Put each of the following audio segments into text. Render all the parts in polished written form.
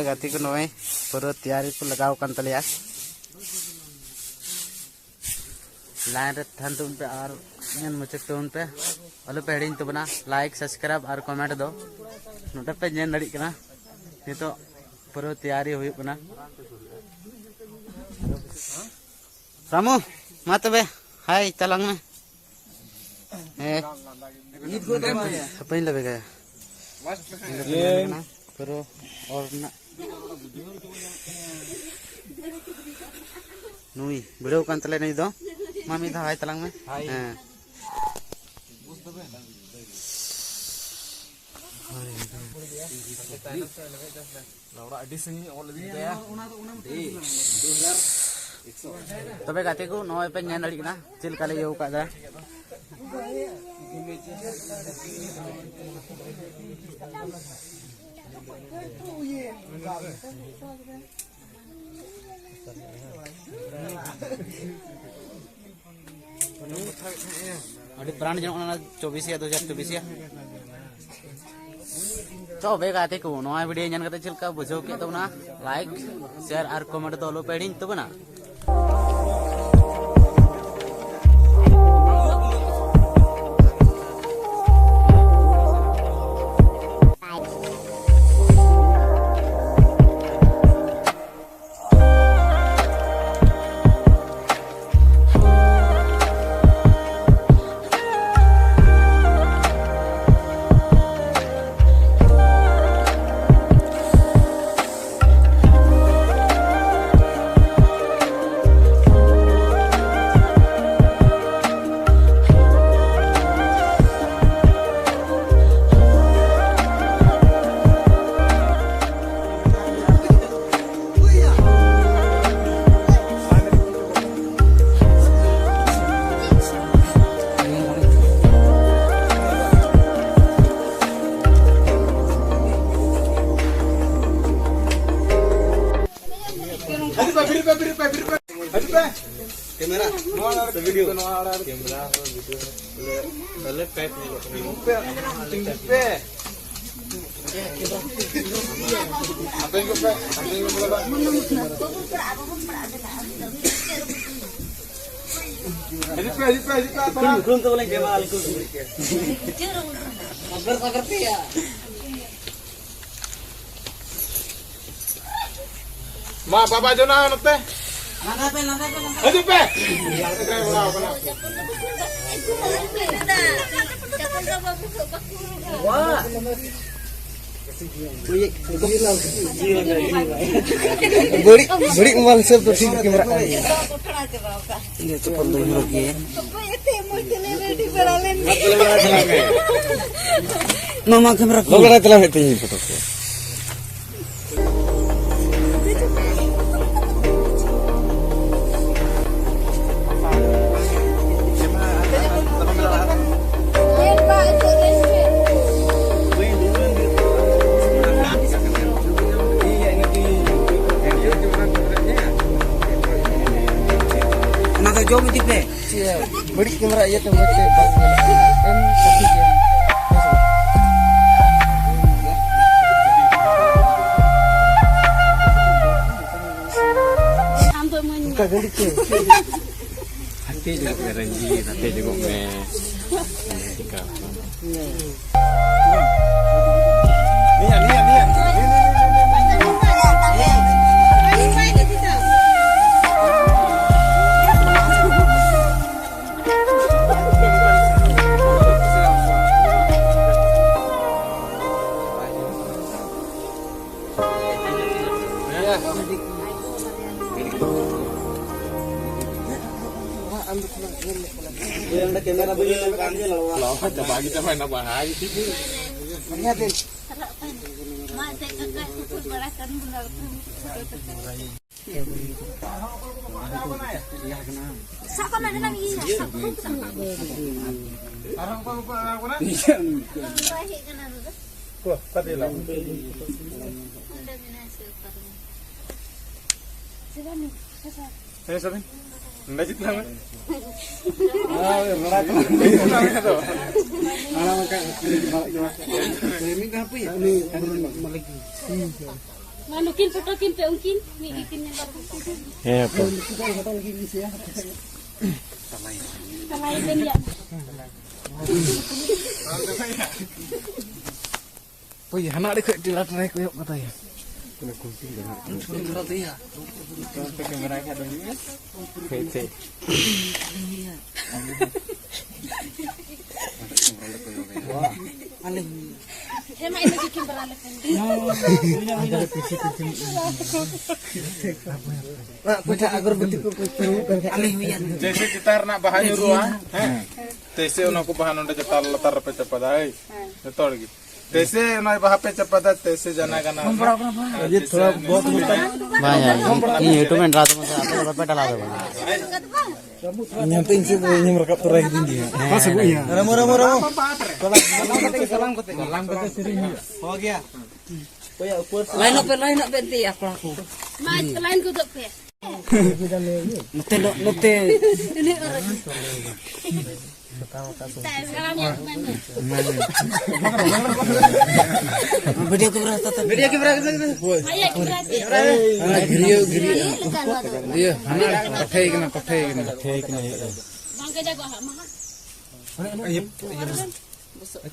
गाती को नोए पूरा तैयारी को लगाओ kan तलिया लाइन रे थान तुम पे और ñan मुचक तुम पे अलो पे हेडिंग तो बना लाइक सब्सक्राइब और कमेंट दो नोटे पे ñan दड़ी कना ये तो पूरा तैयारी हुई बना रामू मत बे हाय तलंग में apa yang lebih kayak pero orna nui beliau kan telan itu mami dah hai telang में तबे गाते को नौ पे ñan dali kana cil kali yo ka da brand yang 24 ya 2024 ya coba गाते को नवा video ñan kata cil ka bujau ke to na like share और कमेंट तो लो पेडिंग तो बना Kamera, video, kamera, video, boleh pet nih, pet, apa yang gue belum tahu lagi kemal ku, agar ya. Ma, papa Jona nete. Aduh pe. Wah. Beri mal सब तो ठीक कैमरा ये तो पर दो लगी है मामा कैमरा को लगा चला है ये फोटो को जो भी दिखे बड़ी कैमरा ये तो बच्चे kan tapi dia hati juga kerenji hati juga mes yang ada kamera begini kan dia loh ada bagi sama nak bahaya gitu lihatin mate kakak ikut balasan benar siapa nak nang iya arang ko ko na iya ko pati lang saya sabi Najit lang. Berat. Ini apa ya? Ini lagi. Manukin fotokin pe ungkin, migitin yang baru. Apa? Talay din yan. Poy, anak dia di lat naik koyok kata ya. Emang ini bikin beralasan. जैसे चितार ना बहान रुआ तैसे उनको बहान उन्हें चितार लतार पे चपदा है तोड़ की तैसे उन्हें बहा पे चपदा तैसे जाना गाना ये थोड़ा बहुत Banyak. Ini itu main rata masa apa dapat pedal ada bang. nyanting sih ini merekap turai tinggi. Masuk ya. Ramo. Salam kata sering. Ho gaya. Lain up nanti aku. Mas, lain ko pe. Nute. Ini orang. Sekarang ya, mana? Video keberatan. Ayah berarti. Giriyo. Iya. Iya, anak pakai kena. Bangga jago mahal.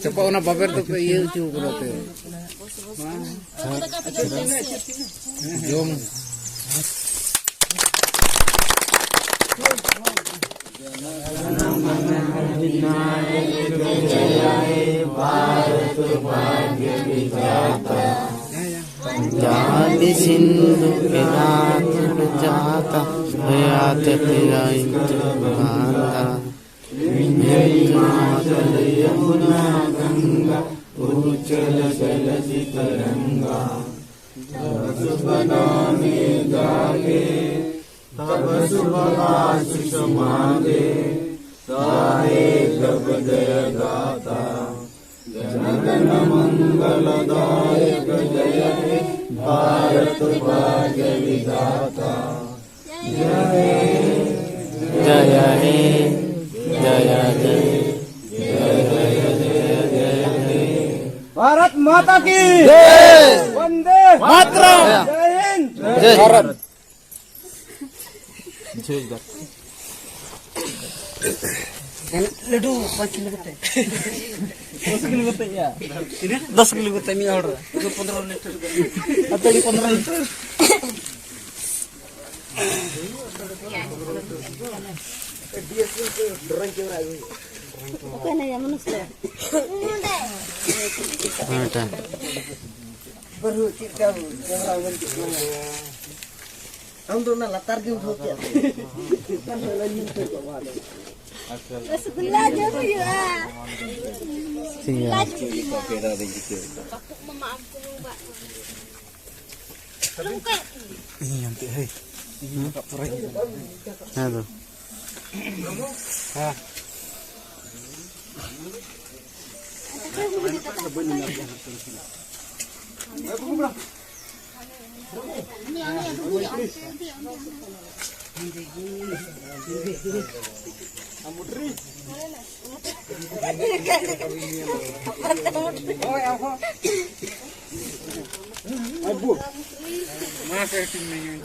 Coba una paper tuh pe iya cu berarti. Jom. Jadi sindu kedat jata hayat tira intu banda. Itu mataliya guna ganga uchala salasi taranga. Subhanami gage tabasubha susamade sahe gabdaya gata. Janagana mangaladayaka jaya he Bharat bhagya vidata. Jaya he Bharat Mata ki jai. Vande Mataram. Jai Hind. Jai Bharat. Ledu 5 kilo bete. 10 kilo bete ya. 10 kilo bete ni order. Itu 15 liter. Atau di 15 liter. Apa na ya manusia? Ada. Baru kita orang bentuk mana. Amdo na latar di udah ya. Kan lain itu kok ada. Rasulullah jago ya. Siap. Kapuk memaafkan mbak. Lengkap. Ini nanti hei. Ini merekap turai. Aduh. Masa ini yang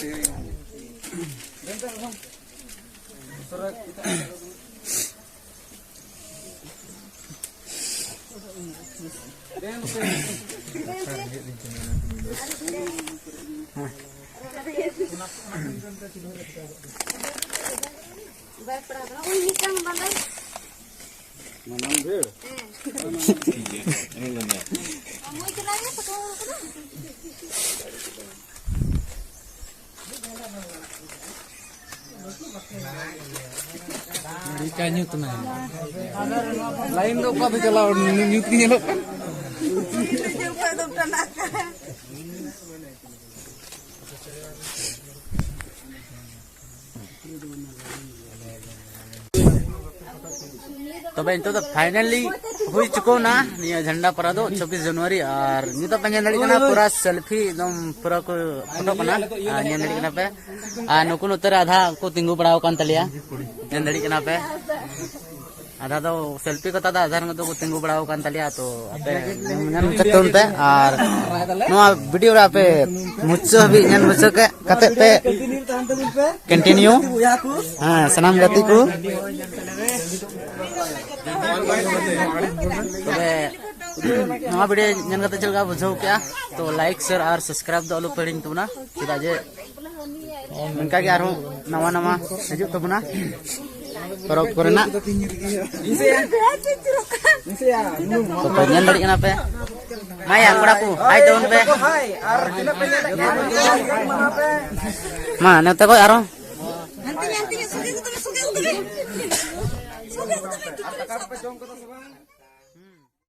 Ini kan bandai. Manang bir. Kamu ikannya sekarang apa? Ikannya tenang. Lain tuh apa tuh kalau nyukinya lo kan. तो भाई तो फाइनली हुई चुको ना निया झंडा परा दो 26 जनवरी और नी तो पंजा नड़ी कना पूरा सेल्फी एकदम पूरा को फोटो कना निया नड़ी कना पे नुकुन उतर आधा को तिंगु पड़ाव कान तलिया निया नड़ी कना पे आधा तो सेल्फी को tada आधार में तो को तिंगु बड़ा होkan taliya तो ape ngan mucak ton pe ar noa video ra ape mucco habi ngan mucak kate pe continue ha sanam gati ku तबे नवा वीडियो नन कते चलगा बुझाव क्या तो लाइक शेयर और सब्सक्राइब दो आलू पेडिंग तुना चेदा जे इनका के आरो नवा नवा हिजुग तबना परब करना तो पेन दड़ी कना पे माय अंगड़ा को हाय दोन पे मा नेते को आरो Nanti suge.